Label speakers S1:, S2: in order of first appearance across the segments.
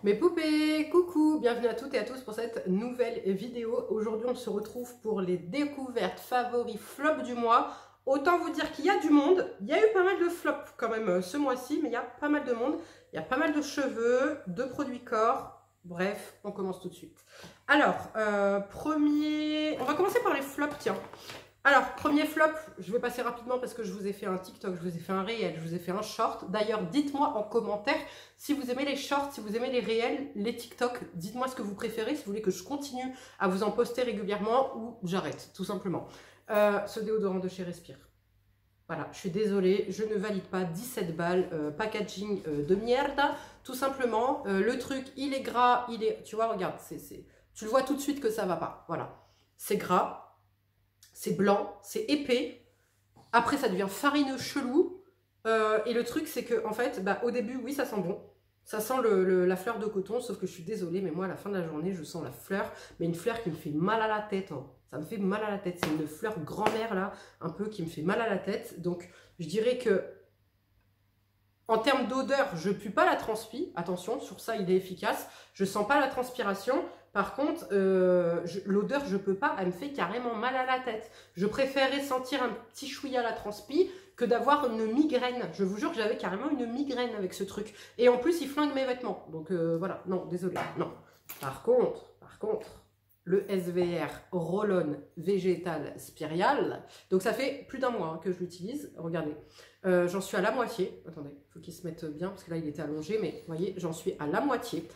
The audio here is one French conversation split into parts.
S1: Mes poupées, coucou, bienvenue à toutes et à tous pour cette nouvelle vidéo. Aujourd'hui, on se retrouve pour les découvertes favoris flop du mois. Autant vous dire qu'il y a du monde. Il y a eu pas mal de flops quand même ce mois-ci, mais il y a pas mal de monde. Il y a pas mal de cheveux, de produits corps. Bref, on commence tout de suite. Alors, on va commencer par les flops, tiens. Alors, premier flop, je vais passer rapidement parce que je vous ai fait un TikTok, je vous ai fait un réel, je vous ai fait un short. D'ailleurs, dites-moi en commentaire si vous aimez les shorts, si vous aimez les réels, les TikTok. Dites-moi ce que vous préférez, si vous voulez que je continue à vous en poster régulièrement ou j'arrête, tout simplement. Ce déodorant de chez Respire. Voilà, je suis désolée, je ne valide pas 17 balles, packaging de merde. Tout simplement, le truc, il est gras, tu vois, regarde, tu le vois tout de suite que ça va pas. Voilà, c'est gras. C'est blanc, c'est épais. Après, ça devient farineux, chelou. Et le truc, c'est que, en fait, au début, oui, ça sent bon. Ça sent la fleur de coton, sauf que je suis désolée, mais moi, à la fin de la journée, je sens la fleur. Mais une fleur qui me fait mal à la tête. Hein. Ça me fait mal à la tête. C'est une fleur grand-mère, là, un peu, qui me fait mal à la tête. Donc, je dirais que, en termes d'odeur, je ne pue pas la transpi. Attention, sur ça, il est efficace. Je ne sens pas la transpiration. Par contre, l'odeur, je peux pas, elle me fait carrément mal à la tête. Je préférais sentir un petit chouïa à la transpi que d'avoir une migraine. Je vous jure que j'avais carrément une migraine avec ce truc. Et en plus, il flingue mes vêtements. Donc voilà, non, désolé, non. Par contre, le SVR Roll-On Végétal Spirial. Donc ça fait plus d'un mois que je l'utilise. Regardez, j'en suis à la moitié. Attendez, il faut qu'il se mette bien parce que là, il était allongé. Mais vous voyez, j'en suis à la moitié.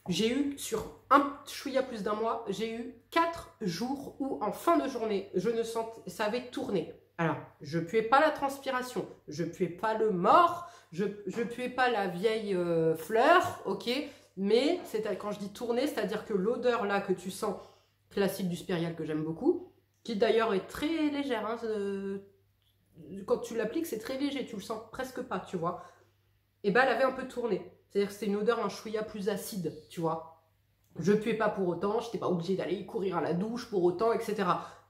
S1: J'ai eu, sur un chouïa plus d'un mois, j'ai eu 4 jours où, en fin de journée, je ne sentais, ça avait tourné. Alors, je puais pas la transpiration, je puais pas le mort, je puais pas la vieille fleur, ok. Mais quand je dis tourner, c'est-à-dire que l'odeur là que tu sens, classique du Spirial que j'aime beaucoup, qui d'ailleurs est très légère, hein, quand tu l'appliques, c'est très léger, tu le sens presque pas, tu vois. Et elle avait un peu tourné. C'est-à-dire que c'était une odeur un chouïa plus acide, tu vois. Je puais pas pour autant, je n'étais pas obligée d'aller courir à la douche pour autant, etc.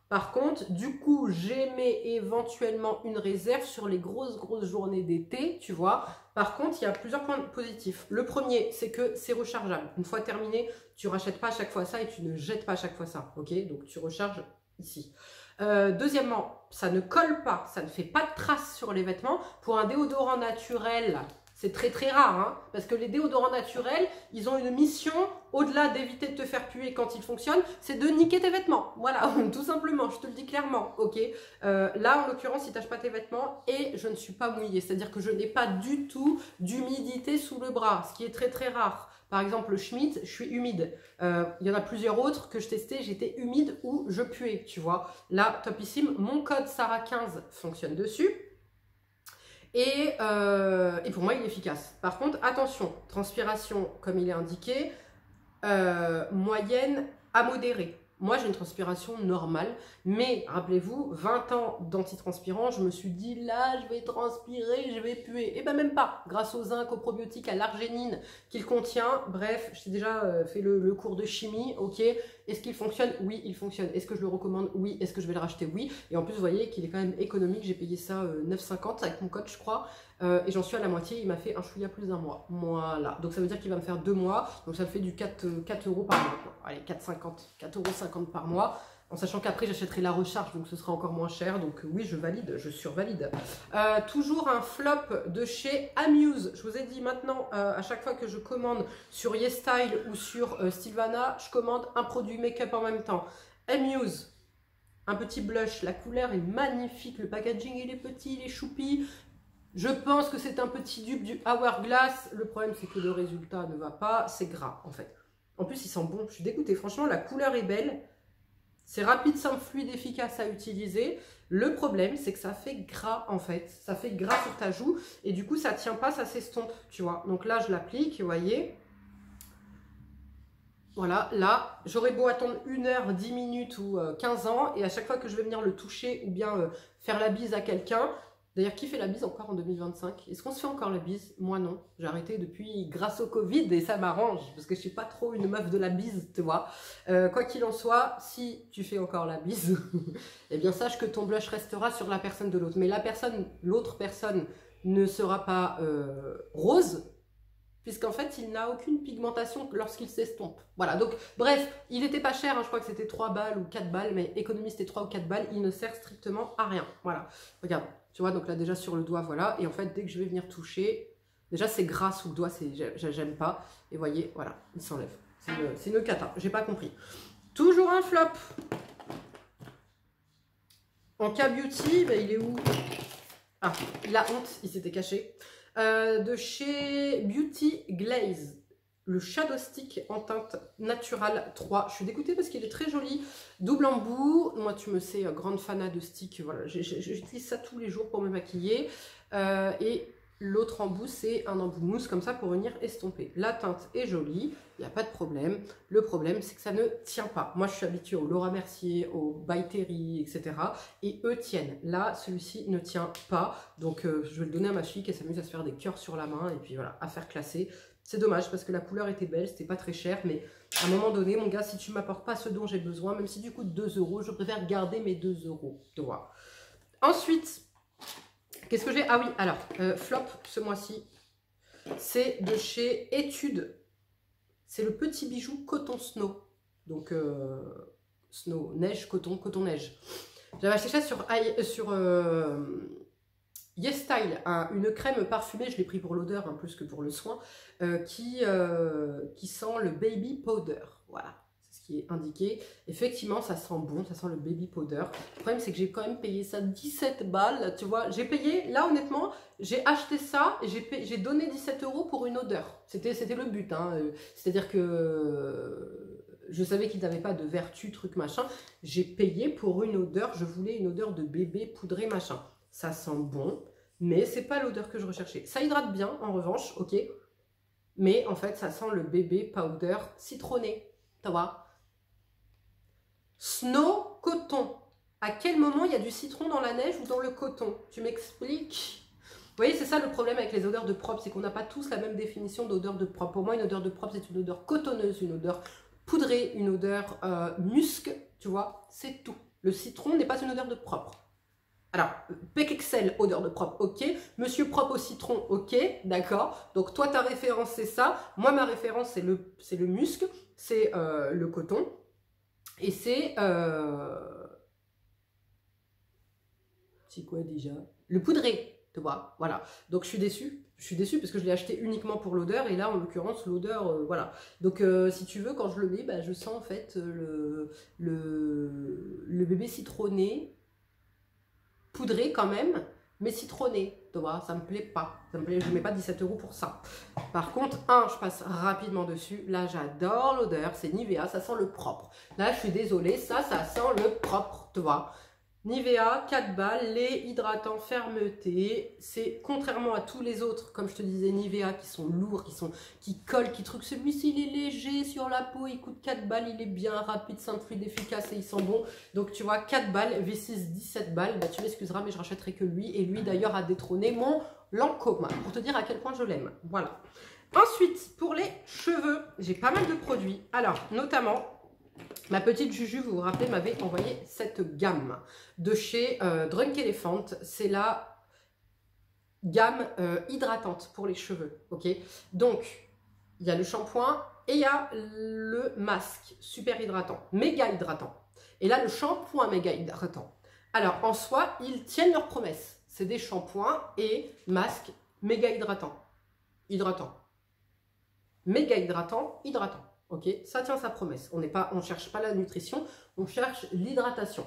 S1: Par contre, du coup, j'aimais éventuellement une réserve sur les grosses journées d'été, tu vois. Par contre, il y a plusieurs points positifs. Le premier, c'est que c'est rechargeable. Une fois terminé, tu ne rachètes pas à chaque fois ça et tu ne jettes pas à chaque fois ça, ok. Donc, tu recharges ici. Deuxièmement, ça ne colle pas, ça ne fait pas de traces sur les vêtements. Pour un déodorant naturel, c'est très rare, hein, parce que les déodorants naturels, ils ont une mission, au-delà d'éviter de te faire puer quand ils fonctionnent, c'est de niquer tes vêtements. Voilà, tout simplement, je te le dis clairement, ok. Là, en l'occurrence, il ne tâche pas tes vêtements et je ne suis pas mouillée, c'est-à-dire que je n'ai pas du tout d'humidité sous le bras, ce qui est très rare. Par exemple, le Schmitt, je suis humide. Il y en a plusieurs autres que je testais, j'étais humide ou je puais, tu vois. Là, topissime, mon code Sarah15 fonctionne dessus. Et pour moi, il est efficace. Par contre, attention, transpiration, comme il est indiqué, moyenne à modérée. Moi, j'ai une transpiration normale, mais rappelez-vous, 20 ans d'antitranspirant, je me suis dit, là, je vais transpirer, je vais puer. Et ben même pas, grâce au zinc, aux probiotiques, à l'arginine qu'il contient. Bref, j'ai déjà fait le cours de chimie, ok. Est-ce qu'il fonctionne? Oui, il fonctionne. Est-ce que je le recommande? Oui. Est-ce que je vais le racheter? Oui. Et en plus, vous voyez qu'il est quand même économique. J'ai payé ça 9,50 avec mon code, je crois. Et j'en suis à la moitié. Il m'a fait un chouïa plus d'un mois. Voilà. Donc ça veut dire qu'il va me faire 2 mois. Donc ça me fait du 4 € par mois, quoi. Allez, 4,50 € par mois. En sachant qu'après, j'achèterai la recharge, donc ce sera encore moins cher. Donc oui, je valide, je survalide. Toujours un flop de chez Amuse. Je vous ai dit maintenant, à chaque fois que je commande sur YesStyle ou sur Sylvana, je commande un produit make-up en même temps. Amuse, un petit blush. La couleur est magnifique. Le packaging, il est petit, il est choupi. Je pense que c'est un petit dupe du Hourglass. Le problème, c'est que le résultat ne va pas. C'est gras, en fait. En plus, il sent bon. Je suis dégoûtée. Franchement, la couleur est belle. C'est rapide, simple, fluide, efficace à utiliser. Le problème, c'est que ça fait gras, en fait. Ça fait gras sur ta joue. Et du coup, ça ne tient pas, ça s'estompe, tu vois. Donc là, je l'applique, vous voyez. Voilà, là, j'aurais beau attendre 1 heure, 10 minutes ou 15 ans. Et à chaque fois que je vais venir le toucher ou bien faire la bise à quelqu'un... D'ailleurs, qui fait la bise encore en 2025? Est-ce qu'on se fait encore la bise? Moi, non. J'ai arrêté depuis grâce au Covid et ça m'arrange parce que je suis pas trop une meuf de la bise, tu vois. Quoi qu'il en soit, si tu fais encore la bise, eh bien, sache que ton blush restera sur la personne de l'autre. Mais l'autre personne ne sera pas rose puisqu'en fait, il n'a aucune pigmentation lorsqu'il s'estompe. Voilà, donc bref, il n'était pas cher, hein, je crois que c'était 3 balles ou 4 balles, mais économie c'était 3 ou 4 balles, il ne sert strictement à rien. Voilà, regarde, tu vois, donc là déjà sur le doigt, voilà, et en fait, dès que je vais venir toucher, déjà c'est gras sous le doigt, j'aime pas, et voyez, voilà, il s'enlève. C'est une cata, j'ai pas compris. Toujours un flop. En K-Beauty, ben, il est où? Ah, la honte, il s'était caché. De chez Beauty Glaze, le Shadow Stick en teinte naturale 3. Je suis dégoûtée parce qu'il est très joli. Double embout. Moi, tu me sais, grande fanat de stick. Voilà, j'utilise ça tous les jours pour me maquiller. Et l'autre embout, c'est un embout mousse comme ça pour venir estomper. La teinte est jolie, il n'y a pas de problème. Le problème, c'est que ça ne tient pas. Moi, je suis habituée au Laura Mercier, au By Terry, etc. Et eux tiennent. Là, celui-ci ne tient pas. Donc, je vais le donner à ma fille qui s'amuse à se faire des cœurs sur la main et puis voilà, à faire classer. C'est dommage parce que la couleur était belle, c'était pas très cher. Mais à un moment donné, mon gars, si tu ne m'apportes pas ce dont j'ai besoin, même si du coup 2 €, je préfère garder mes 2 €. Tu vois. Ensuite, qu'est-ce que j'ai? Ah oui, alors, flop ce mois-ci, c'est de chez Etude. C'est le petit bijou coton snow. Donc, snow, neige, coton, coton-neige. J'avais acheté ça sur YesStyle, une crème parfumée, je l'ai pris pour l'odeur, hein, plus que pour le soin, qui sent le baby powder. Voilà. Qui est indiqué. Effectivement, ça sent bon, ça sent le baby powder. Le problème, c'est que j'ai quand même payé ça 17 balles, tu vois. J'ai payé, là, honnêtement, j'ai acheté ça et j'ai donné 17 € pour une odeur. C'était le but, hein. C'est-à-dire que je savais qu'il n'avait pas de vertu, truc, machin. J'ai payé pour une odeur, je voulais une odeur de bébé poudré, machin. Ça sent bon, mais c'est pas l'odeur que je recherchais. Ça hydrate bien, en revanche, ok. Mais en fait, ça sent le bébé powder citronné, tu vois. Snow coton. À quel moment il y a du citron dans la neige ou dans le coton? Tu m'expliques? Vous voyez, c'est ça le problème avec les odeurs de propre, c'est qu'on n'a pas tous la même définition d'odeur de propre. Pour moi, une odeur de propre, c'est une odeur cotonneuse, une odeur poudrée, une odeur musc, tu vois, c'est tout. Le citron n'est pas une odeur de propre. Alors, PXL, odeur de propre, ok. Monsieur propre au citron, ok, d'accord. Donc, toi, ta référence, c'est ça. Moi, ma référence, c'est le musc, c'est le coton. Et c'est quoi déjà? Le poudré, tu vois, voilà. Donc je suis déçue parce que je l'ai acheté uniquement pour l'odeur et là en l'occurrence l'odeur, voilà. Donc si tu veux, quand je le mets, bah, je sens en fait le bébé citronné, poudré quand même, mais citronné, tu vois, ça me plaît pas. Ça me plaît, je mets pas 17 € pour ça. Par contre, je passe rapidement dessus. Là, j'adore l'odeur, c'est Nivea, ça sent le propre. Là, je suis désolée, ça sent le propre, tu vois. Nivea, 4 balles, lait hydratant fermeté. C'est contrairement à tous les autres, comme je te disais, Nivea, qui sont lourds, qui collent, qui truquent. Celui-ci, il est léger sur la peau, il coûte 4 balles, il est bien rapide, simple, fluide, efficace et il sent bon. Donc, tu vois, 4 balles, V6, 17 balles. Bah, tu m'excuseras, mais je rachèterai que lui. Et lui, d'ailleurs, a détrôné mon Lancôme, pour te dire à quel point je l'aime. Voilà. Ensuite, pour les cheveux, j'ai pas mal de produits. Alors, notamment, ma petite Juju, vous vous rappelez, m'avait envoyé cette gamme de chez Drunk Elephant. C'est la gamme hydratante pour les cheveux, ok? Donc, il y a le shampoing et il y a le masque super hydratant, méga hydratant. Et là, le shampoing méga hydratant. Alors, en soi, ils tiennent leurs promesses. C'est des shampoings et masques méga hydratants. Méga hydratant, hydratant. Ok, ça tient sa promesse. On ne cherche pas la nutrition, on cherche l'hydratation.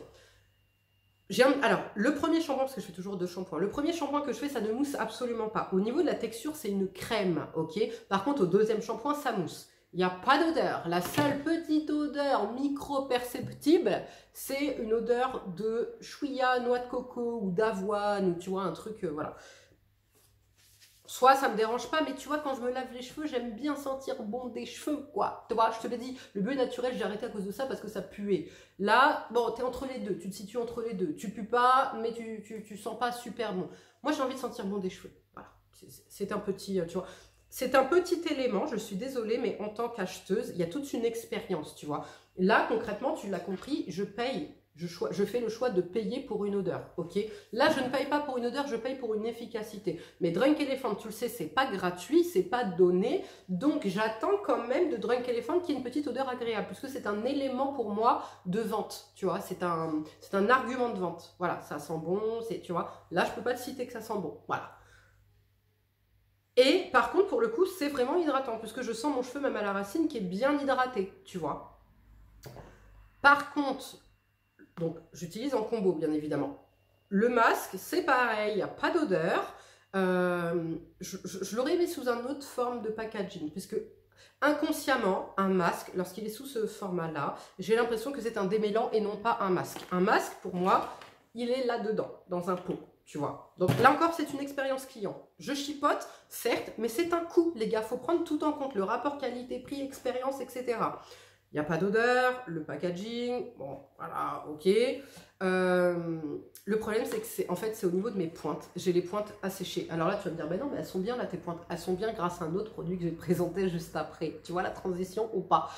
S1: Alors, le premier shampoing, parce que je fais toujours 2 shampoings, le premier shampoing que je fais, ça ne mousse absolument pas. Au niveau de la texture, c'est une crème, ok. Par contre, au deuxième shampoing, ça mousse. Il n'y a pas d'odeur. La seule petite odeur micro-perceptible, c'est une odeur de chouïa, noix de coco ou d'avoine, ou tu vois, un truc, voilà. Soit ça me dérange pas, mais tu vois, quand je me lave les cheveux, j'aime bien sentir bon des cheveux, quoi. Tu vois, je te l'ai dit, le bleu naturel, j'ai arrêté à cause de ça parce que ça puait. Là, bon, t'es entre les deux, tu te situes entre les deux. Tu pues pas, mais tu sens pas super bon. Moi, j'ai envie de sentir bon des cheveux. Voilà, c'est un petit, tu vois. C'est un petit élément, je suis désolée, mais en tant qu'acheteuse, il y a toute une expérience, tu vois. Là, concrètement, tu l'as compris, je paye je fais le choix de payer pour une odeur, ok? Là, je ne paye pas pour une odeur, je paye pour une efficacité. Mais Drunk Elephant, tu le sais, c'est pas gratuit, c'est pas donné. Donc, j'attends quand même de Drunk Elephant qu'il y ait une petite odeur agréable, puisque c'est un élément pour moi de vente, tu vois? C'est un argument de vente. Voilà, ça sent bon, tu vois? Là, je peux pas te citer que ça sent bon, voilà. Et par contre, pour le coup, c'est vraiment hydratant, puisque je sens mon cheveu, même à la racine, qui est bien hydraté, tu vois? Par contre, donc j'utilise en combo, bien évidemment. Le masque, c'est pareil, il n'y a pas d'odeur. Je l'aurais mis sous une autre forme de packaging, puisque inconsciemment, un masque, lorsqu'il est sous ce format-là, j'ai l'impression que c'est un démêlant et non pas un masque. Un masque, pour moi, il est là-dedans, dans un pot, tu vois. Donc là encore, c'est une expérience client. Je chipote, certes, mais c'est un coût, les gars. Il faut prendre tout en compte, le rapport qualité-prix, expérience, etc. Il n'y a pas d'odeur, le packaging, bon, voilà, ok. Le problème, c'est que c'est au niveau de mes pointes. J'ai les pointes asséchées. Alors là, tu vas me dire, ben non, mais elles sont bien là, tes pointes. Elles sont bien grâce à un autre produit que je vais te présenter juste après. Tu vois la transition ou pas?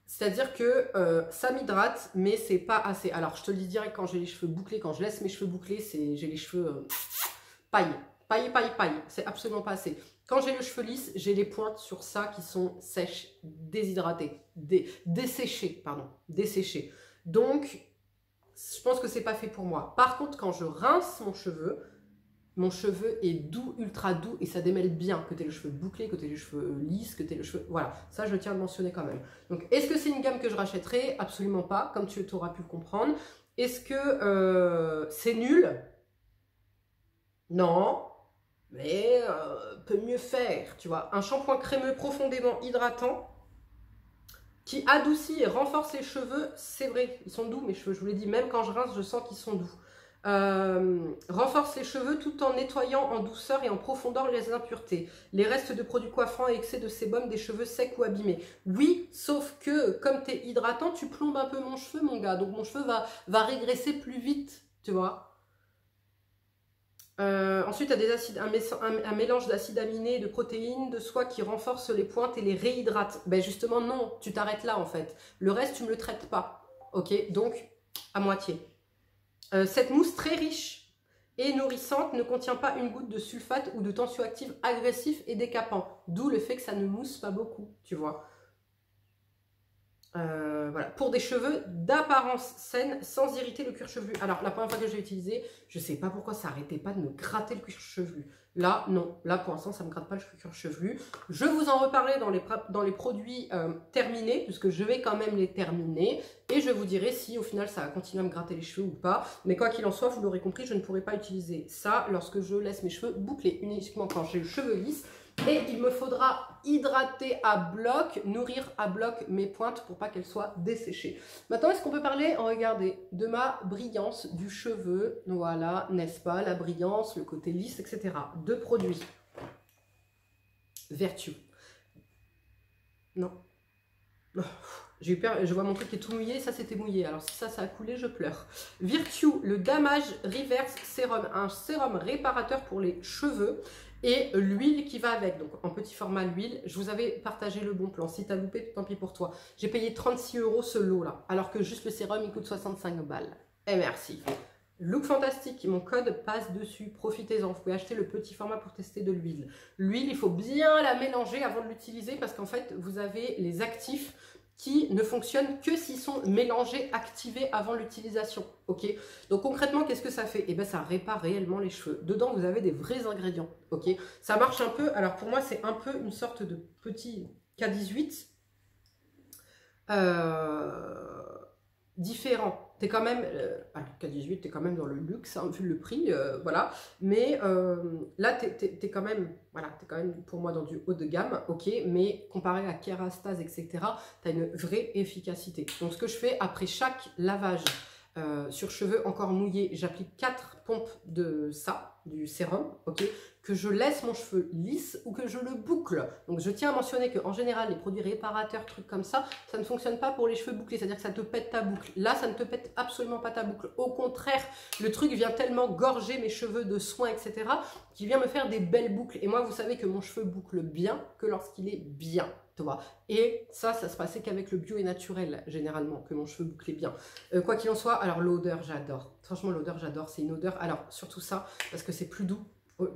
S1: C'est-à-dire que ça m'hydrate, mais c'est pas assez. Alors, je te le dis direct, quand j'ai les cheveux bouclés, quand je laisse mes cheveux bouclés, j'ai les cheveux paille. Paille. C'est absolument pas assez. Quand j'ai le cheveu lisse, j'ai les pointes sur ça qui sont sèches, déshydratées, desséchées, pardon, desséchées. Donc, je pense que c'est pas fait pour moi. Par contre, quand je rince mon cheveu est doux, ultra doux, et ça démêle bien, que tu aies le cheveu bouclé, que tu aies les cheveux lisses, que tu aies le cheveu... Voilà, ça je tiens à le mentionner quand même. Donc, est-ce que c'est une gamme que je rachèterai? Absolument pas, comme tu auras pu le comprendre. Est-ce que c'est nul? Non. Mais peut mieux faire, tu vois. Un shampoing crémeux profondément hydratant qui adoucit et renforce les cheveux, c'est vrai, ils sont doux mes cheveux, je vous l'ai dit, même quand je rince, je sens qu'ils sont doux. Renforce les cheveux tout en nettoyant en douceur et en profondeur les impuretés, les restes de produits coiffants et excès de sébum des cheveux secs ou abîmés. Oui, sauf que comme tu es hydratant, tu plombes un peu mon cheveu, mon gars, donc mon cheveu va régresser plus vite, tu vois. Ensuite, tu as un mélange d'acides aminés et de protéines de soie qui renforce les pointes et les réhydrate. Ben justement, non, tu t'arrêtes là en fait. Le reste, tu ne me le traites pas. Ok, donc à moitié. Cette mousse très riche et nourrissante ne contient pas une goutte de sulfate ou de tensioactif agressif et décapant. D'où le fait que ça ne mousse pas beaucoup, tu vois. Voilà, pour des cheveux d'apparence saine sans irriter le cuir chevelu. Alors la première fois que je l'ai utilisé, je sais pas pourquoi ça arrêtait pas de me gratter le cuir chevelu. Là non, là pour l'instant ça me gratte pas le cuir chevelu. Je vous en reparlerai dans les produits terminés, puisque je vais quand même les terminer, et je vous dirai si au final ça va continuer à me gratter les cheveux ou pas. Mais quoi qu'il en soit, vous l'aurez compris, je ne pourrai pas utiliser ça lorsque je laisse mes cheveux bouclés, uniquement quand j'ai les cheveux lisses. Et il me faudra hydrater à bloc, nourrir à bloc mes pointes pour pas qu'elles soient desséchées. Maintenant, est-ce qu'on peut parler, regardez, de ma brillance du cheveu? Voilà, n'est-ce pas, la brillance, le côté lisse, etc. Deux produits. Vertu. Non. J'ai eu peur, je vois mon truc qui est tout mouillé, ça c'était mouillé. Alors si ça a coulé, je pleure. Virtue, le Damage Reverse Serum, un sérum réparateur pour les cheveux. Et l'huile qui va avec, donc en petit format l'huile. Je vous avais partagé le bon plan. Si t'as loupé, tant pis pour toi. J'ai payé 36 € ce lot-là, alors que juste le sérum, il coûte 65 balles. Et merci. Look fantastique, mon code passe dessus. Profitez-en. Vous pouvez acheter le petit format pour tester de l'huile. L'huile, il faut bien la mélanger avant de l'utiliser parce qu'en fait, vous avez les actifs qui ne fonctionnent que s'ils sont mélangés, activés avant l'utilisation. Ok. Donc concrètement, qu'est-ce que ça fait? Eh bien, ça répare réellement les cheveux. Dedans, vous avez des vrais ingrédients. Ok. Ça marche un peu. Alors pour moi, c'est un peu une sorte de petit K18 différent. T'es quand même, alors K18, t'es quand même dans le luxe, hein, vu le prix, voilà. Mais là, t'es quand même, voilà, t'es quand même pour moi dans du haut de gamme, ok. Mais comparé à Kerastase, etc., t'as une vraie efficacité. Donc ce que je fais après chaque lavage sur cheveux encore mouillés, j'applique 4 pompes de ça, du sérum, ok, que je laisse mon cheveu lisse ou que je le boucle. Donc je tiens à mentionner qu'en général, les produits réparateurs, trucs comme ça, ça ne fonctionne pas pour les cheveux bouclés, c'est-à-dire que ça te pète ta boucle. Là, ça ne te pète absolument pas ta boucle. Au contraire, le truc vient tellement gorger mes cheveux de soins, etc., qu'il vient me faire des belles boucles. Et moi, vous savez que mon cheveu boucle bien que lorsqu'il est bien. tu vois. Et ça se passait qu'avec le bio et naturel, généralement, que mon cheveu bouclait bien. Quoi qu'il en soit, alors l'odeur, j'adore. Franchement, l'odeur, j'adore. C'est une odeur, alors surtout ça, parce que c'est plus doux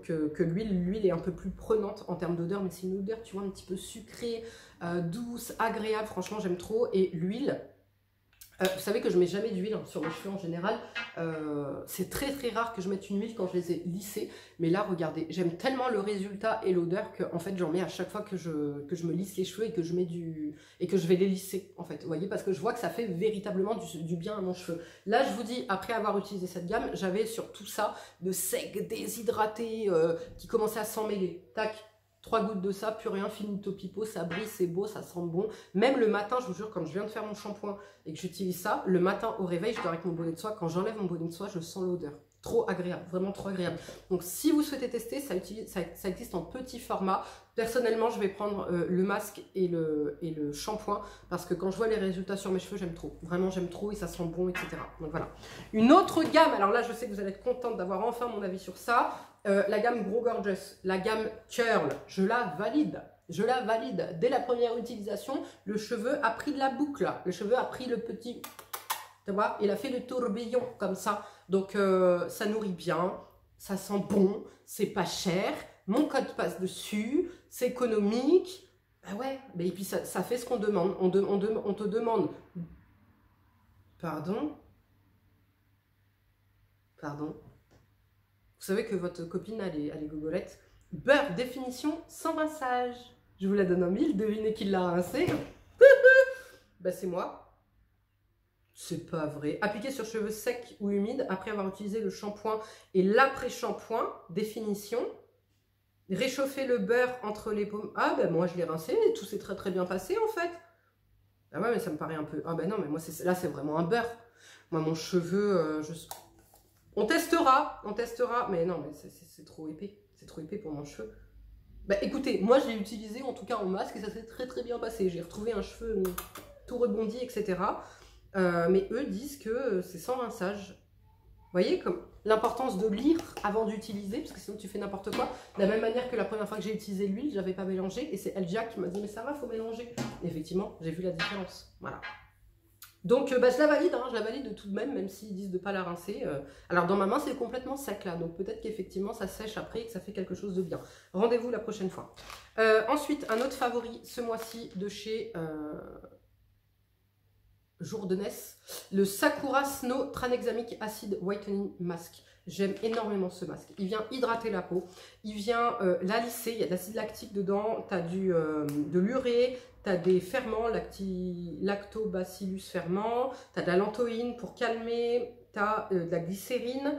S1: que l'huile. L'huile est un peu plus prenante en termes d'odeur, mais c'est une odeur, tu vois, un petit peu sucrée, douce, agréable. Franchement, j'aime trop. Et l'huile... vous savez que je mets jamais d'huile sur mes cheveux en général, c'est très très rare que je mette une huile quand je les ai lissés, mais là regardez, j'aime tellement le résultat et l'odeur que en fait j'en mets à chaque fois que je me lisse les cheveux et que je mets et que je vais les lisser en fait, vous voyez, parce que je vois que ça fait véritablement du bien à mon cheveu. Là je vous dis, après avoir utilisé cette gamme, j'avais sur tout ça de sec, déshydraté, qui commençait à s'en mêler, tac. 3 gouttes de ça, plus rien, finito pipo, ça brille, c'est beau, ça sent bon. Même le matin, je vous jure, quand je viens de faire mon shampoing et que j'utilise ça, le matin au réveil, je dors avec mon bonnet de soie. Quand j'enlève mon bonnet de soie, je sens l'odeur. Trop agréable, vraiment trop agréable. Donc si vous souhaitez tester, ça existe en petit format. Personnellement, je vais prendre le masque et le shampoing parce que quand je vois les résultats sur mes cheveux, j'aime trop. Vraiment, j'aime trop et ça sent bon, etc. Donc voilà. Une autre gamme, alors là, je sais que vous allez être contente d'avoir enfin mon avis sur ça. La gamme Grow Gorgeous, la gamme Curl, je la valide. Je la valide. Dès la première utilisation, le cheveu a pris de la boucle. Le cheveu a pris le petit... Tu vois, il a fait le tourbillon comme ça. Donc, ça nourrit bien, ça sent bon, c'est pas cher. Mon code passe dessus, c'est économique. Bah ouais, et puis ça fait ce qu'on demande. On te demande... Pardon? Pardon? Vous savez que votre copine, elle est gogolette. Beurre, définition, sans rinçage. Je vous la donne en mille, devinez qui l'a rincé. Bah c'est moi. C'est pas vrai. Appliqué sur cheveux secs ou humides, après avoir utilisé le shampoing et l'après-shampoing, définition. Réchauffer le beurre entre les paumes. Ah ben moi je l'ai rincé et tout s'est très très bien passé en fait. Ah ouais mais ça me paraît un peu... Ah ben non mais moi là c'est vraiment un beurre. Moi mon cheveu... On testera, mais non, mais c'est trop épais. C'est trop épais pour mon cheveu. Bah écoutez, moi je l'ai utilisé en tout cas en masque et ça s'est très très bien passé. J'ai retrouvé un cheveu tout rebondi, etc. Mais eux disent que c'est sans rinçage. Vous voyez comme l'importance de lire avant d'utiliser, parce que sinon tu fais n'importe quoi. De la même manière que la première fois que j'ai utilisé l'huile, je n'avais pas mélangé. Et c'est Elja qui m'a dit, mais Sarah, il faut mélanger. Et effectivement, j'ai vu la différence. Voilà. Donc bah, je la valide, hein, je la valide tout de même, même s'ils disent de ne pas la rincer. Alors dans ma main c'est complètement sec là, donc peut-être qu'effectivement ça sèche après et que ça fait quelque chose de bien. Rendez-vous la prochaine fois. Ensuite, un autre favori ce mois-ci de chez Jourdenesse, le Sakura Snow Tranexamic Acid Whitening Mask. J'aime énormément ce masque. Il vient hydrater la peau, il vient la lisser, il y a de l'acide lactique dedans, tu as de l'urée, tu as des ferments, lactobacillus ferment, tu as de la lantoïne pour calmer, tu as de la glycérine,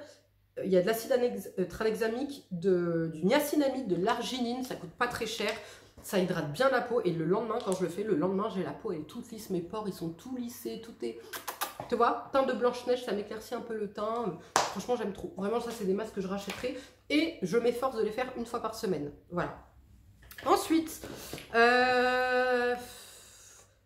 S1: il y a de l'acide tranexamique, du niacinamide, de l'arginine, ça coûte pas très cher. Ça hydrate bien la peau et le lendemain, quand je le fais, le lendemain, j'ai la peau, elle est toute lisse, mes pores, ils sont tout lissés, tout est... Tu vois, teint de Blanche-Neige, ça m'éclaircit un peu le teint. Franchement, j'aime trop. Vraiment, ça, c'est des masques que je rachèterai. Et je m'efforce de les faire une fois par semaine. Voilà. Ensuite, je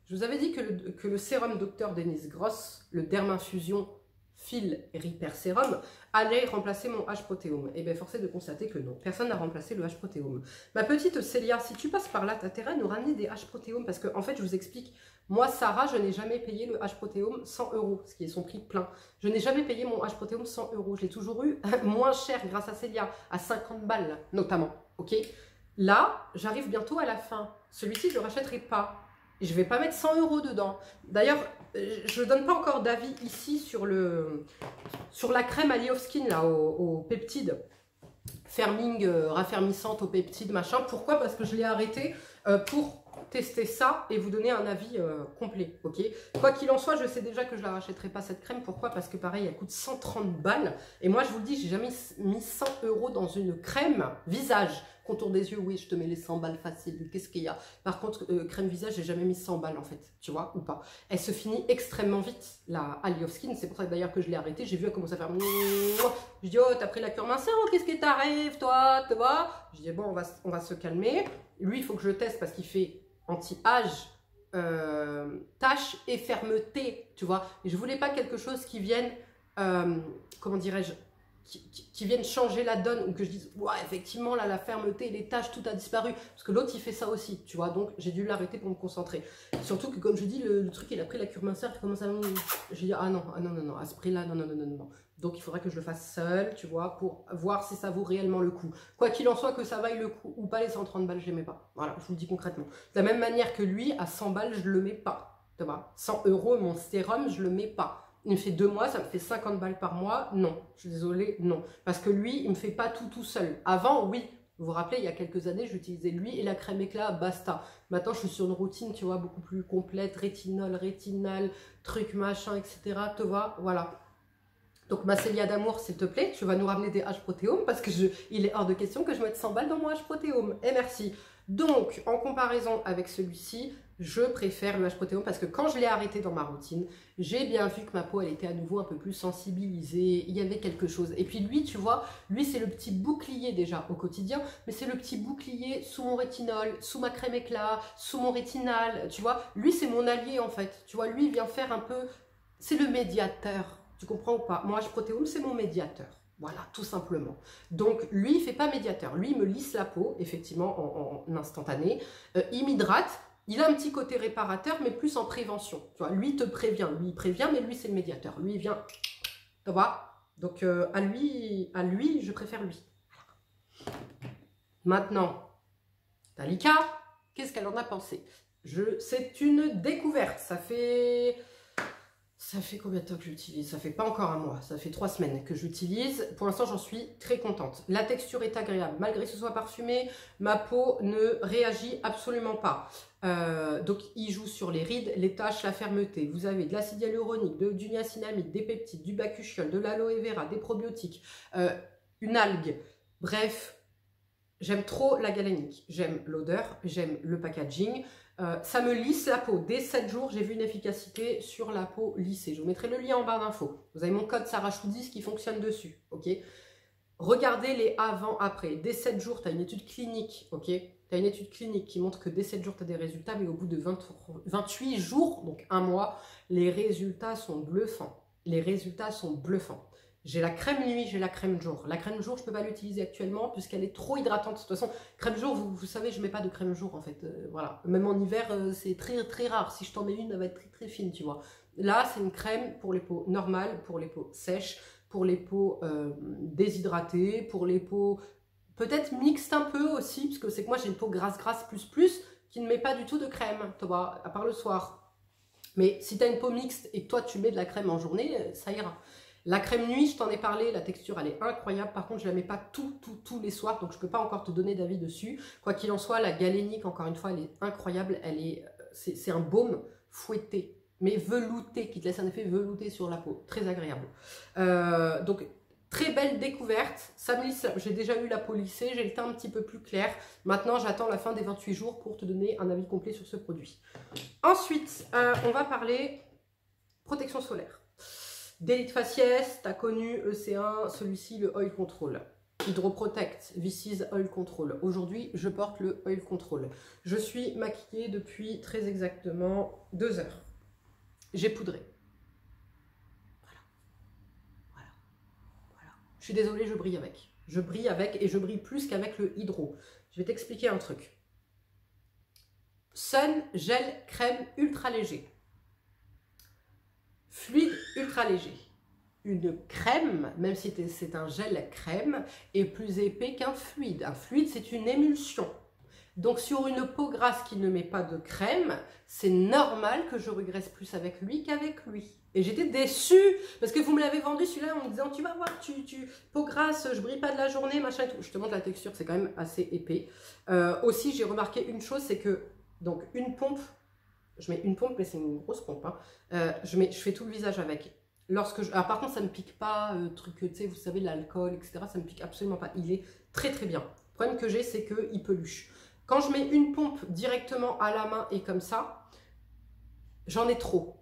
S1: vous avais dit que le sérum Dr Denise Gross, le Derminfusion Fil Repair Sérum, allait remplacer mon H-Protéome. Et bien, force est de constater que non. Personne n'a remplacé le H-Protéome. Ma petite Célia, si tu passes par là, tu as intérêt à nous ramener des H-Protéome. Parce que, en fait, je vous explique... Moi, Sarah, je n'ai jamais payé le H-Protéome 100 €, ce qui est son prix plein. Je n'ai jamais payé mon H-Protéome 100 €. Je l'ai toujours eu moins cher grâce à Célia, à 50 balles notamment. Ok. Là, j'arrive bientôt à la fin. Celui-ci, je ne le rachèterai pas. Je ne vais pas mettre 100 € dedans. D'ailleurs, je ne donne pas encore d'avis ici sur la crème Ali of Skin, là, au peptides. Firming, raffermissante au peptides, machin. Pourquoi? Parce que je l'ai arrêté pour tester ça et vous donner un avis complet, ok. Quoi qu'il en soit, je sais déjà que je la rachèterai pas cette crème. Pourquoi? Parce que pareil, elle coûte 130 balles. Et moi, je vous le dis, j'ai jamais mis 100 € dans une crème visage. Contour des yeux, oui, je te mets les 100 balles facile. Qu'est-ce qu'il y a? Par contre, crème visage, j'ai jamais mis 100 balles en fait, tu vois, ou pas. Elle se finit extrêmement vite, la Ali of Skin. C'est pour ça d'ailleurs que je l'ai arrêtée. J'ai vu elle commencer à faire... Je dis, oh, t'as pris la cure minceur, qu'est-ce qui t'arrive, toi, tu vois? Je dis, bon, on va se calmer. Lui, il faut que je le teste parce qu'il fait anti-âge, tache et fermeté, tu vois. Et je voulais pas quelque chose qui vienne, comment dirais-je, qui viennent changer la donne, ou que je dise, ouais, effectivement, là, la fermeté, les tâches, tout a disparu. Parce que l'autre, il fait ça aussi, tu vois. Donc, j'ai dû l'arrêter pour me concentrer. Surtout que, comme je dis, le truc, il a pris la cure minceur, il commence à... J'ai dit, ah non, à ce prix-là, non. Donc, il faudrait que je le fasse seul, tu vois, pour voir si ça vaut réellement le coup. Quoi qu'il en soit, que ça vaille le coup ou pas, les 130 balles, je les mets pas. Voilà, je vous le dis concrètement. De la même manière que lui, à 100 balles, je le mets pas. Tu vois, 100 €, mon sérum, je le mets pas. Il me fait 2 mois, ça me fait 50 balles par mois. Non, je suis désolée, non. Parce que lui, il me fait pas tout seul. Avant, oui. Vous vous rappelez, il y a quelques années, j'utilisais lui et la crème éclat, basta. Maintenant, je suis sur une routine, tu vois, beaucoup plus complète. Rétinol, rétinal, truc, machin, etc. Tu vois, voilà. Donc, ma Célia d'amour, s'il te plaît, tu vas nous ramener des H-protéomes parce que il est hors de question que je mette 100 balles dans mon H-protéome. Et merci. Donc, en comparaison avec celui-ci, je préfère le H-protéome parce que quand je l'ai arrêté dans ma routine, j'ai bien vu que ma peau, elle était à nouveau un peu plus sensibilisée. Il y avait quelque chose. Et puis lui, tu vois, lui, c'est le petit bouclier déjà au quotidien, mais c'est le petit bouclier sous mon rétinol, sous ma crème éclat, sous mon rétinal. Tu vois, lui, c'est mon allié en fait. Tu vois, lui, il vient faire un peu... C'est le médiateur. Tu comprends ou pas? Moi, H-protéome, c'est mon médiateur. Voilà, tout simplement. Donc, lui, il ne fait pas médiateur. Lui, il me lisse la peau, effectivement, en instantané. Il m'hydrate. Il a un petit côté réparateur, mais plus en prévention. Tu vois, lui, il te prévient. Lui, il prévient, mais lui, c'est le médiateur. Lui, il vient... Tu vois? Donc, à lui, je préfère lui. Maintenant, Talika, qu'est-ce qu'elle en a pensé? C'est une découverte. Ça fait combien de temps que j'utilise? Ça fait pas encore un mois, ça fait 3 semaines que j'utilise. Pour l'instant, j'en suis très contente. La texture est agréable, malgré que ce soit parfumé, ma peau ne réagit absolument pas. Donc, il joue sur les rides, les taches, la fermeté. Vous avez de l'acide hyaluronique, du niacinamide, des peptides, du bakuchiol, de l'aloe vera, des probiotiques, une algue. Bref, j'aime trop la galénique. J'aime l'odeur, j'aime le packaging. Ça me lisse la peau. Dès 7 jours, j'ai vu une efficacité sur la peau lissée. Je vous mettrai le lien en barre d'infos. Vous avez mon code SarahChou10 qui fonctionne dessus. Ok. Regardez les avant-après. Dès 7 jours, tu as une étude clinique. Ok. Tu as une étude clinique qui montre que dès 7 jours, tu as des résultats. Mais au bout de 28 jours, donc un mois, les résultats sont bluffants. Les résultats sont bluffants. J'ai la crème nuit, j'ai la crème jour. La crème jour, je ne peux pas l'utiliser actuellement puisqu'elle est trop hydratante. De toute façon, crème jour, vous savez, je ne mets pas de crème jour en fait. Voilà. Même en hiver, c'est très rare. Si je t'en mets une, elle va être très fine, tu vois. Là, c'est une crème pour les peaux normales, pour les peaux sèches, pour les peaux déshydratées, pour les peaux peut-être mixtes un peu aussi, parce que c'est que moi, j'ai une peau grasse plus qui ne met pas du tout de crème, tu vois, à part le soir. Mais si tu as une peau mixte et que toi, tu mets de la crème en journée, ça ira. La crème nuit, je t'en ai parlé, la texture elle est incroyable. Par contre, je ne la mets pas tous les soirs, donc je ne peux pas encore te donner d'avis dessus. Quoi qu'il en soit, la galénique, encore une fois, elle est incroyable. C'est un baume fouetté, mais velouté, qui te laisse un effet velouté sur la peau. Très agréable. Donc, très belle découverte. Ça me lisse, j'ai déjà eu la peau lissée, j'ai le teint un petit peu plus clair. Maintenant, j'attends la fin des 28 jours pour te donner un avis complet sur ce produit. Ensuite, on va parler protection solaire. D'Elite Faciès, tu as connu EC1, celui-ci le Oil Control. Hydroprotect, Vicis Oil Control. Aujourd'hui, je porte le Oil Control. Je suis maquillée depuis très exactement 2 heures. J'ai poudré. Voilà. Je suis désolée, je brille avec. Je brille avec et je brille plus qu'avec le hydro. Je vais t'expliquer un truc. Sun Gel Crème Ultra Léger. Fluide ultra léger. Une crème, même si c'est un gel crème, est plus épais qu'un fluide. Un fluide, c'est une émulsion. Donc, sur une peau grasse qui ne met pas de crème, c'est normal que je regresse plus avec lui qu'avec lui. Et j'étais déçue, parce que vous me l'avez vendu celui-là en me disant, tu vas voir, peau grasse, je brille pas de la journée, machin et tout. Je te montre la texture, c'est quand même assez épais. Aussi, j'ai remarqué une chose, c'est que, donc, une pompe, je mets une pompe, mais c'est une grosse pompe. Hein. Je fais tout le visage avec. Alors par contre, ça ne me pique pas, tu sais, vous savez, l'alcool, etc. Ça ne me pique absolument pas. Il est très bien. Le problème que j'ai, c'est qu'il peluche. Quand je mets une pompe directement à la main et comme ça, j'en ai trop.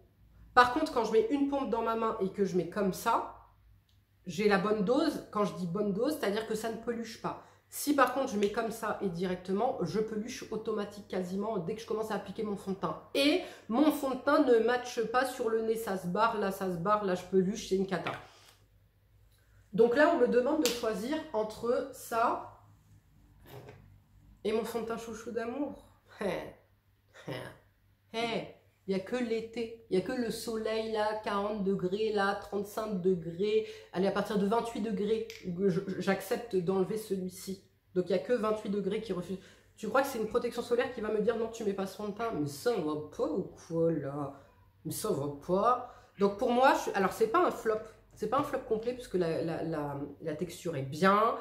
S1: Par contre, quand je mets une pompe dans ma main et que je mets comme ça, j'ai la bonne dose. Quand je dis bonne dose, c'est-à-dire que ça ne peluche pas. Si par contre je mets comme ça et directement, je peluche automatique quasiment dès que je commence à appliquer mon fond de teint. Et mon fond de teint ne matche pas sur le nez, ça se barre, là je peluche, c'est une cata. Donc là, on me demande de choisir entre ça et mon fond de teint chouchou d'amour. Il n'y a que l'été, il n'y a que le soleil là, 40 degrés là, 35 degrés. Allez, à partir de 28 degrés, j'accepte d'enlever celui-ci. Donc il n'y a que 28 degrés qui refusent. Tu crois que c'est une protection solaire qui va me dire non, tu mets pas fond de teint? Mais ça va pas ou quoi là? Mais ça va pas. Donc pour moi, alors c'est pas un flop. C'est pas un flop complet puisque la texture est bien.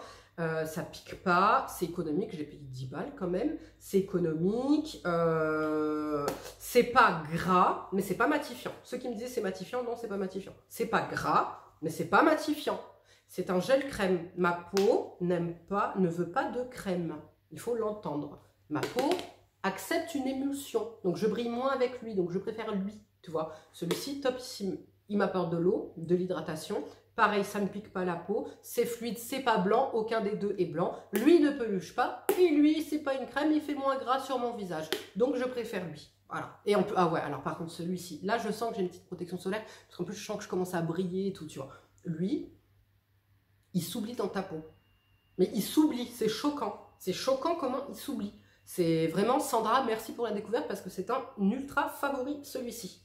S1: Ça pique pas, c'est économique, j'ai payé 10 balles quand même, c'est économique, c'est pas gras, mais c'est pas matifiant. Ceux qui me disent c'est matifiant, non c'est pas matifiant. C'est pas gras, mais c'est pas matifiant. C'est un gel crème. Ma peau ne veut pas de crème, il faut l'entendre. Ma peau accepte une émulsion, donc je brille moins avec lui, donc je préfère lui, tu vois. Celui-ci, topissime, il m'apporte de l'eau, de l'hydratation. Pareil, ça ne pique pas la peau, c'est fluide, c'est pas blanc, aucun des deux est blanc. Lui ne peluche pas, et lui, c'est pas une crème, il fait moins gras sur mon visage. Donc je préfère lui. Voilà. Et on peut, ah ouais, alors par contre celui-ci, là je sens que j'ai une petite protection solaire, parce qu'en plus je sens que je commence à briller et tout, tu vois. Lui, il s'oublie dans ta peau. Mais il s'oublie, c'est choquant. C'est choquant comment il s'oublie. C'est vraiment, Sandra, merci pour la découverte, parce que c'est un ultra favori, celui-ci.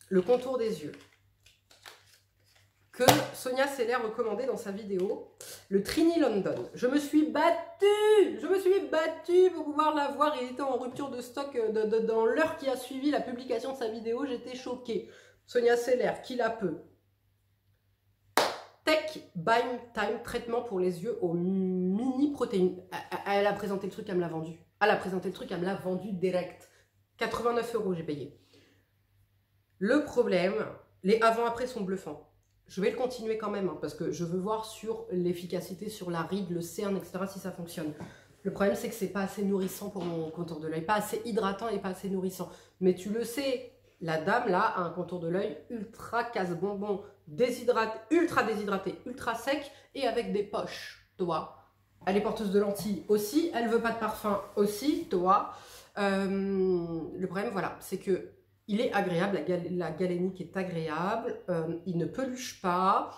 S1: Le contour des yeux, que Sonia Seller recommandait dans sa vidéo, le Trini London. Je me suis battue pour pouvoir l'avoir. Il était en rupture de stock dans l'heure qui a suivi la publication de sa vidéo. J'étais choquée. Sonia Seller, qui la peut. Tech Bime Time, traitement pour les yeux aux mini protéines. Elle a présenté le truc, elle me l'a vendu. Elle a présenté le truc, elle me l'a vendu direct. 89 € j'ai payé. Le problème, les avant-après sont bluffants. Je vais le continuer quand même, hein, parce que je veux voir sur l'efficacité, sur la ride, le cerne, etc., si ça fonctionne. Le problème, c'est que c'est pas assez nourrissant pour mon contour de l'œil, pas assez hydratant et pas assez nourrissant. Mais tu le sais, la dame, là, a un contour de l'œil ultra casse-bonbon, ultra déshydraté, ultra sec, et avec des poches, toi. Elle est porteuse de lentilles aussi, elle veut pas de parfum aussi, toi. Le problème, voilà, c'est que il est agréable, la galénique est agréable, il ne peluche pas,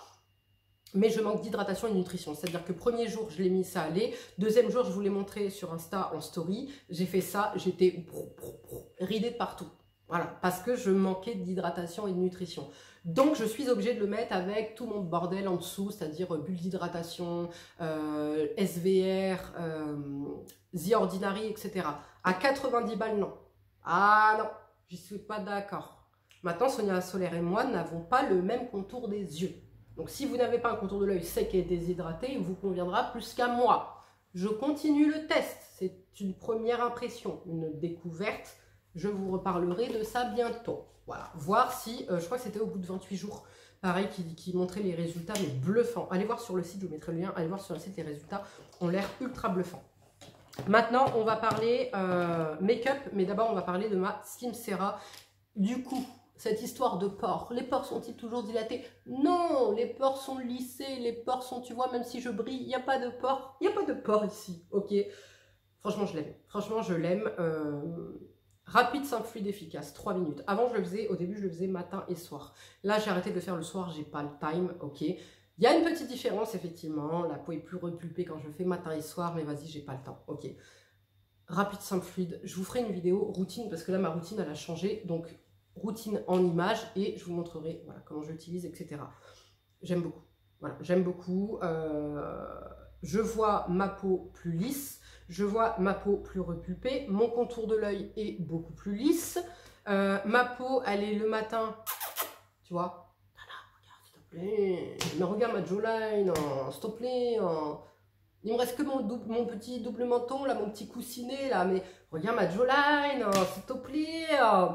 S1: mais je manque d'hydratation et de nutrition. C'est-à-dire que premier jour, je l'ai mis, ça allait. Deuxième jour, je vous l'ai montré sur Insta en story. J'ai fait ça, j'étais ridée de partout. Voilà, parce que je manquais d'hydratation et de nutrition. Donc, je suis obligée de le mettre avec tout mon bordel en dessous, c'est-à-dire bulle d'hydratation, SVR, The Ordinary, etc. À 90 balles, non. Ah non, je suis pas d'accord. Maintenant, Sonia Solaire et moi n'avons pas le même contour des yeux. Donc, si vous n'avez pas un contour de l'œil sec et déshydraté, il vous conviendra plus qu'à moi. Je continue le test. C'est une première impression, une découverte. Je vous reparlerai de ça bientôt. Voilà, voir si, je crois que c'était au bout de 28 jours, pareil, qui montrait les résultats, mais bluffants. Allez voir sur le site, je vous mettrai le lien, allez voir sur le site, les résultats ont l'air ultra bluffants. Maintenant, on va parler make-up, mais d'abord, on va parler de ma Slim Cera. Du coup, cette histoire de pores, les pores sont-ils toujours dilatés? Non, les pores sont lissés, les pores sont, tu vois, même si je brille, il n'y a pas de pores. Il n'y a pas de pores ici, ok? Franchement, je l'aime. Franchement, je l'aime. Rapide, simple, fluide, efficace, 3 minutes. Avant, je le faisais, au début, je le faisais matin et soir. Là, j'ai arrêté de le faire le soir, j'ai pas le time, ok. Il y a une petite différence, effectivement. La peau est plus repulpée quand je le fais matin et soir, mais vas-y, j'ai pas le temps, ok. Rapide, simple, fluide. Je vous ferai une vidéo routine, parce que là, ma routine, elle a changé. Donc, routine en images, et je vous montrerai voilà, comment je l'utilise, etc. J'aime beaucoup. Voilà, j'aime beaucoup. Je vois ma peau plus lisse. Je vois ma peau plus repulpée, mon contour de l'œil est beaucoup plus lisse. Ma peau, elle est le matin, tu vois. Regarde, s'il te plaît. Mais regarde ma jawline, s'il te plaît. Il me reste que mon petit double menton, là, mon petit coussinet, là. Mais regarde ma jawline, s'il te plaît.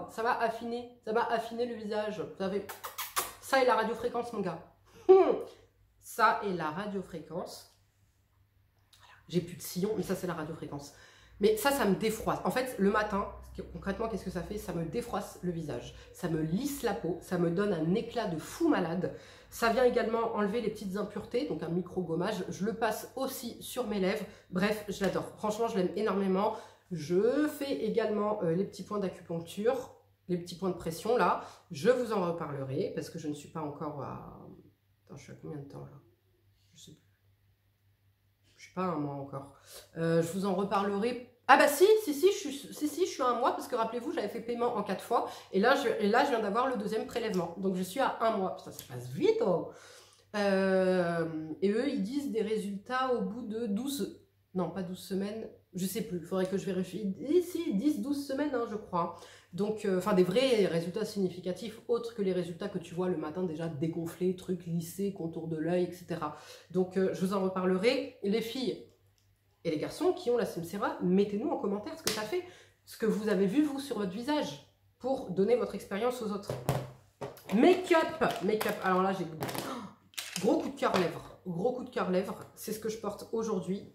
S1: Ça va affiner le visage. Vous savez, ça est la radiofréquence, mon gars. Ça est la radiofréquence. J'ai plus de sillon, mais ça c'est la radiofréquence. Mais ça me défroisse. En fait, le matin, concrètement, qu'est-ce que ça fait? Ça me défroisse le visage. Ça me lisse la peau. Ça me donne un éclat de fou malade. Ça vient également enlever les petites impuretés, donc un micro-gommage. Je le passe aussi sur mes lèvres. Bref, je l'adore. Franchement, je l'aime énormément. Je fais également les petits points d'acupuncture. les petits points de pression là, je vous en reparlerai parce que je ne suis pas encore à... Attends, je suis à combien de temps là? Je sais plus. Je suis pas à un mois encore. Je vous en reparlerai. Ah bah si, je suis à un mois parce que rappelez-vous, j'avais fait paiement en 4 fois et là, je viens d'avoir le deuxième prélèvement. Donc je suis à un mois. Putain, ça passe vite oh. Et eux, ils disent des résultats au bout de 12... Non, pas 12 semaines, je sais plus, il faudrait que je vérifie. Ici, 10-12 semaines, hein, je crois. Donc, enfin, des vrais résultats significatifs, autres que les résultats que tu vois le matin déjà dégonflés, trucs lissés, contour de l'œil, etc. Donc, je vous en reparlerai. Les filles et les garçons qui ont la Semcera, mettez-nous en commentaire ce que ça fait, ce que vous avez vu, vous, sur votre visage, pour donner votre expérience aux autres. Make-up. Alors là, j'ai gros coup de cœur lèvres. Gros coup de cœur lèvres, c'est ce que je porte aujourd'hui.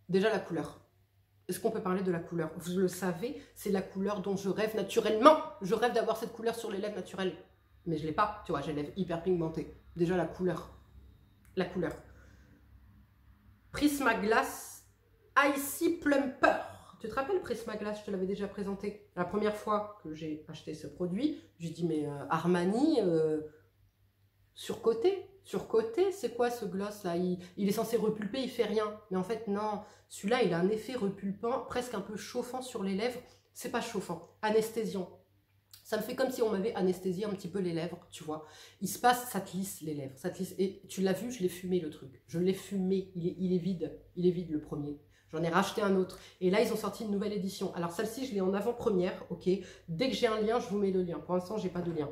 S1: Déjà la couleur. Est-ce qu'on peut parler de la couleur? Vous le savez, c'est la couleur dont je rêve naturellement. Je rêve d'avoir cette couleur sur les lèvres naturelles. Mais je ne l'ai pas, tu vois, j'ai les lèvres hyper pigmentées. Déjà la couleur. La couleur. Prismaglass Icy Plumper. Tu te rappelles Prismaglass? Je te l'avais déjà présenté. La première fois que j'ai acheté ce produit, j'ai dit mais Armani, surcoté. Surcoté, c'est quoi ce gloss là? Il est censé repulper, il fait rien. Mais en fait, non. Celui-là, il a un effet repulpant, presque un peu chauffant sur les lèvres. C'est pas chauffant, anesthésiant. Ça me fait comme si on m'avait anesthésié un petit peu les lèvres, tu vois. Il se passe, ça te lisse les lèvres. Ça te lisse. Et tu l'as vu, je l'ai fumé le truc. Je l'ai fumé. Il est vide. Il est vide le premier. J'en ai racheté un autre. Et là, ils ont sorti une nouvelle édition. Alors celle-ci, je l'ai en avant-première, ok. Dès que j'ai un lien, je vous mets le lien. Pour l'instant, j'ai pas de lien.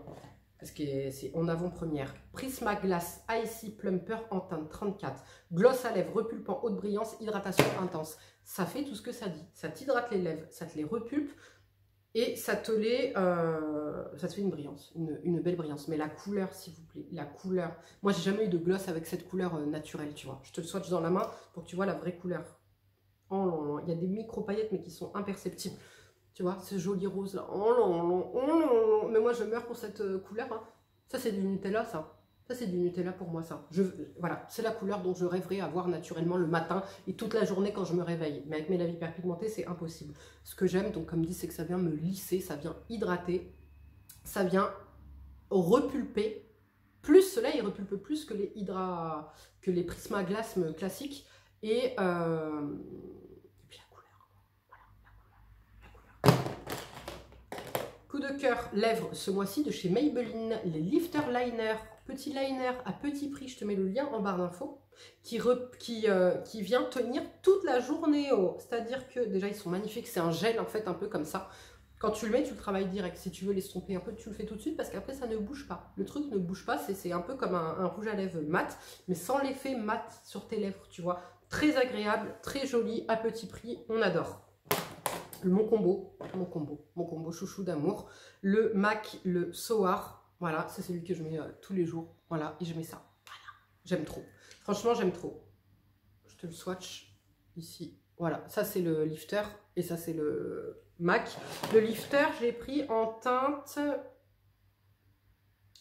S1: Parce que c'est en avant-première. Prismaglass Icy Plumper en teinte 34. Gloss à lèvres, repulpant, haute brillance, hydratation intense. Ça fait tout ce que ça dit. Ça t'hydrate les lèvres, ça te les repulpe et ça te les... ça te fait une brillance, une belle brillance. Mais la couleur, s'il vous plaît, la couleur. Moi, j'ai jamais eu de gloss avec cette couleur naturelle, tu vois. Je te le swatch dans la main pour que tu vois la vraie couleur. Oh là là, il y a des micro-paillettes, mais qui sont imperceptibles. Tu vois, ce joli rose là. Oh là là, oh là là. Mais moi je meurs pour cette couleur. Hein. Ça c'est du Nutella ça. Ça c'est du Nutella pour moi ça. Voilà, c'est la couleur dont je rêverais avoir naturellement le matin et toute la journée quand je me réveille. Mais avec mes lèvres hyperpigmentées c'est impossible. Ce que j'aime, donc comme dit, c'est que ça vient me lisser, ça vient hydrater, ça vient repulper. Plus cela, il repulpe plus que les Prismaglass classiques. Et coup de cœur lèvres ce mois-ci de chez Maybelline, les Lifter Liner, petit liner à petit prix, je te mets le lien en barre d'infos, qui vient tenir toute la journée. Oh. C'est-à-dire que déjà ils sont magnifiques, c'est un gel en fait un peu comme ça. Quand tu le mets, tu le travailles direct. Si tu veux l'estomper un peu, tu le fais tout de suite parce qu'après ça ne bouge pas. Le truc ne bouge pas, c'est un peu comme un rouge à lèvres mat, mais sans l'effet mat sur tes lèvres, tu vois. Très agréable, très joli, à petit prix, on adore. Mon combo chouchou d'amour, le MAC, le Soar, voilà, c'est celui que je mets tous les jours, voilà, et je mets ça, voilà, j'aime trop, franchement j'aime trop, je te le swatch ici, voilà, ça c'est le lifter, et ça c'est le MAC, le lifter j'ai pris en teinte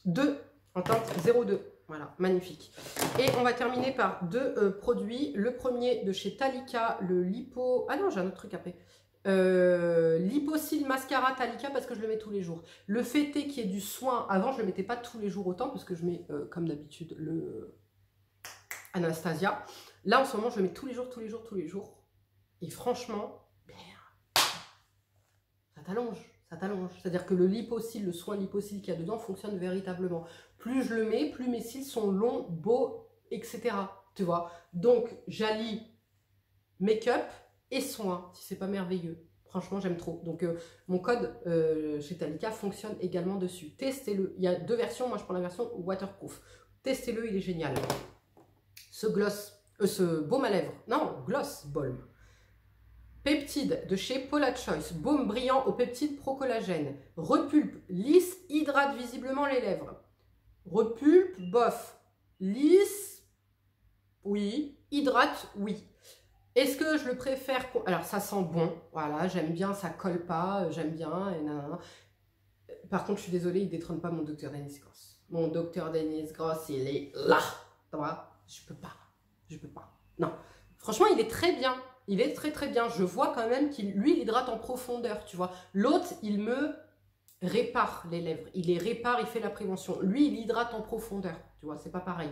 S1: 2, en teinte 02, voilà, magnifique. Et on va terminer par deux produits, le premier de chez Talika, le Lipo, ah non j'ai un autre truc après, Liposil Mascara Talika parce que je le mets tous les jours. Le fêté qui est du soin, avant je le mettais pas tous les jours autant parce que je mets comme d'habitude le Anastasia. Là en ce moment je le mets tous les jours. Et franchement, ça t'allonge. C'est-à-dire que le Liposil, le soin Liposil qu'il y a dedans fonctionne véritablement. Plus je le mets, plus mes cils sont longs, beaux, etc. Tu vois. Donc j'allie make-up et soin, si c'est pas merveilleux. Franchement, j'aime trop. Donc, mon code chez Talika fonctionne également dessus. Testez-le. Il y a deux versions. Moi, je prends la version waterproof. Testez-le, il est génial. Ce gloss, ce baume à lèvres. Non, gloss balm. Peptide de chez Paula Choice. Baume brillant au peptide pro-collagène. Repulpe, lisse, hydrate visiblement les lèvres. Repulpe, bof. Lisse, oui. Hydrate, oui. Est-ce que je le préfère? Alors, ça sent bon. Voilà, j'aime bien, ça colle pas. J'aime bien. Et nanana. Par contre, je suis désolée, il détrône pas mon docteur Dennis Gross. Mon docteur Dennis Gross, il est là. Tu vois? Je peux pas. Non. Franchement, il est très bien. Il est très très bien. Je vois quand même qu'il, lui, il hydrate en profondeur, tu vois. L'autre, il me répare les lèvres. Il les répare, il fait la prévention. Lui, il hydrate en profondeur, tu vois, c'est pas pareil.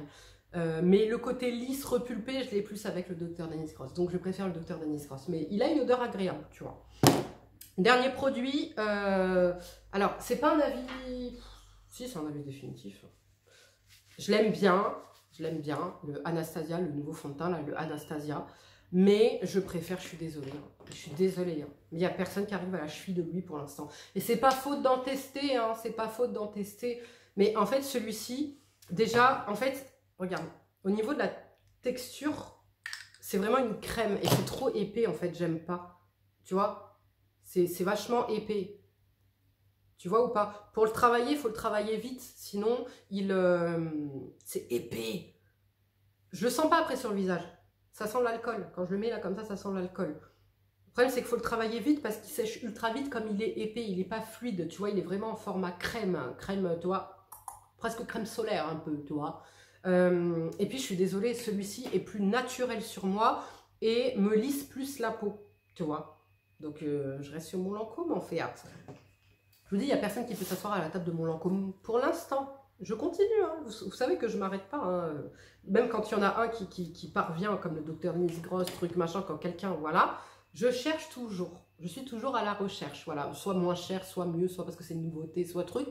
S1: Mais le côté lisse, repulpé, je l'ai plus avec le Dr Dennis Gross. Donc je préfère le Dr Dennis Gross. Mais il a une odeur agréable, tu vois. Dernier produit. Alors, c'est pas un avis... Si, c'est un avis définitif. Je l'aime bien. Je l'aime bien. Le Anastasia, le nouveau fond de teint, là, le Anastasia. Mais je préfère, je suis désolée. Je suis désolée. Hein. Il n'y a personne qui arrive à la cheville de lui pour l'instant. Et c'est pas faute d'en tester. Hein, c'est pas faute d'en tester. Mais en fait, celui-ci, déjà, en fait... Regarde, au niveau de la texture, c'est vraiment une crème et c'est trop épais en fait, j'aime pas. Tu vois, c'est vachement épais. Tu vois ou pas? Pour le travailler, il faut le travailler vite, sinon c'est épais. Je le sens pas après sur le visage. Ça sent l'alcool. Quand je le mets là comme ça sent l'alcool. Le problème, c'est qu'il faut le travailler vite parce qu'il sèche ultra vite comme il est épais, il n'est pas fluide. Tu vois, il est vraiment en format crème. Crème, tu vois, presque crème solaire un peu, tu vois. Et puis je suis désolée, celui-ci est plus naturel sur moi et me lisse plus la peau, tu vois. Donc je reste sur mon Lancôme en fait. Je vous dis, il n'y a personne qui peut s'asseoir à la table de mon Lancôme pour l'instant. Je continue, hein. Vous savez que je ne m'arrête pas. Hein. Même quand il y en a un qui parvient, comme le Dr Dennis Gross, truc machin, quand quelqu'un, voilà, je cherche toujours. Je suis toujours à la recherche, voilà, soit moins cher, soit mieux, soit parce que c'est une nouveauté, soit truc.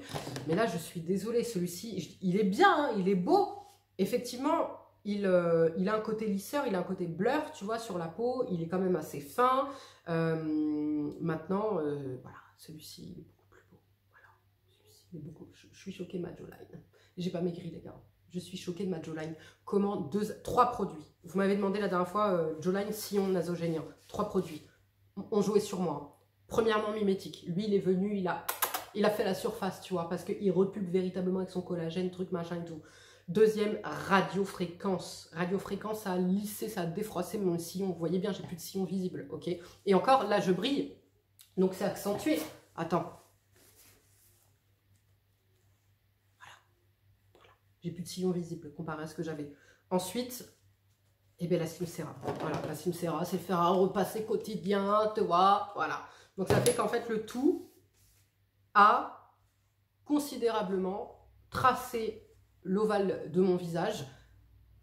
S1: Mais là, je suis désolée, celui-ci, il est bien, hein, il est beau. Effectivement, il a un côté lisseur, il a un côté blur, tu vois, sur la peau. Il est quand même assez fin. Maintenant, voilà, celui-ci, il est beaucoup plus beau. Voilà, celui-ci, il est beaucoup... Je suis choquée de ma jawline. J'ai pas maigri, les gars. Je suis choquée de ma jawline. Comment 3 produits. Vous m'avez demandé la dernière fois, jawline, sillon nasogénien. 3 produits. On jouait sur moi. Premièrement, mimétique. Lui, il est venu, il a fait la surface, tu vois, parce qu'il repulpe véritablement avec son collagène, truc, machin et tout. Deuxième, radiofréquence. Radiofréquence, ça a lissé, ça a défroissé mon sillon. Vous voyez bien, j'ai plus de sillon visible, ok? Et encore, là, je brille. Donc, c'est accentué. Attends. Voilà. J'ai plus de sillon visible comparé à ce que j'avais. Ensuite, eh bien, la Simcera. Voilà, la Simcera, c'est le fer à repasser quotidien, tu vois. Voilà. Donc, ça fait qu'en fait, le tout a considérablement tracé l'ovale de mon visage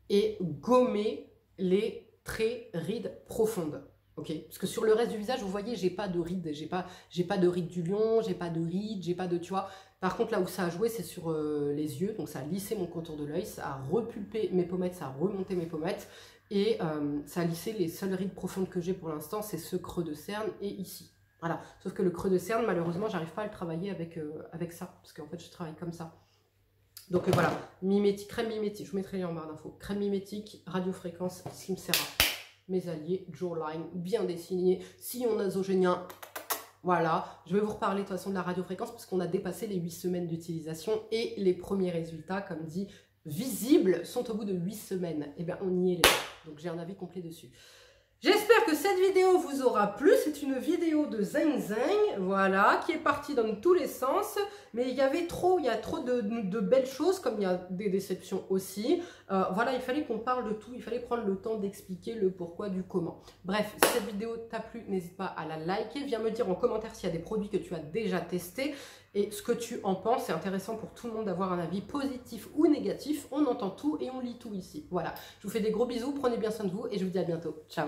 S1: et gommer les traits rides profondes. Ok, parce que sur le reste du visage, vous voyez, j'ai pas de rides, j'ai pas de rides du lion, j'ai pas de rides, j'ai pas de, tu vois. Par contre, là où ça a joué, c'est sur les yeux, donc ça a lissé mon contour de l'œil, ça a repulpé mes pommettes, ça a remonté mes pommettes et ça a lissé les seules rides profondes que j'ai pour l'instant, c'est ce creux de cerne et ici. Voilà, sauf que le creux de cerne, malheureusement, j'arrive pas à le travailler avec ça, parce qu'en fait, je travaille comme ça. Donc voilà, mimétique, crème mimétique, je vous mettrai les en barre d'infos. Crème mimétique, radiofréquence, Simcera. Mes alliés, jawline, bien dessiné, sillon nasogénien. Voilà, je vais vous reparler de toute façon de la radiofréquence parce qu'on a dépassé les 8 semaines d'utilisation et les premiers résultats, comme dit, visibles, sont au bout de 8 semaines. Eh bien, on y est les gars. Donc j'ai un avis complet dessus. J'espère que cette vidéo vous aura plu. C'est une vidéo de Zeng Zeng, voilà, qui est partie dans tous les sens. Mais il y a trop de belles choses, comme il y a des déceptions aussi. Voilà, il fallait qu'on parle de tout. Il fallait prendre le temps d'expliquer le pourquoi du comment. Bref, si cette vidéo t'a plu, n'hésite pas à la liker. Viens me dire en commentaire s'il y a des produits que tu as déjà testés et ce que tu en penses. C'est intéressant pour tout le monde d'avoir un avis positif ou négatif. On entend tout et on lit tout ici. Voilà, je vous fais des gros bisous. Prenez bien soin de vous et je vous dis à bientôt. Ciao.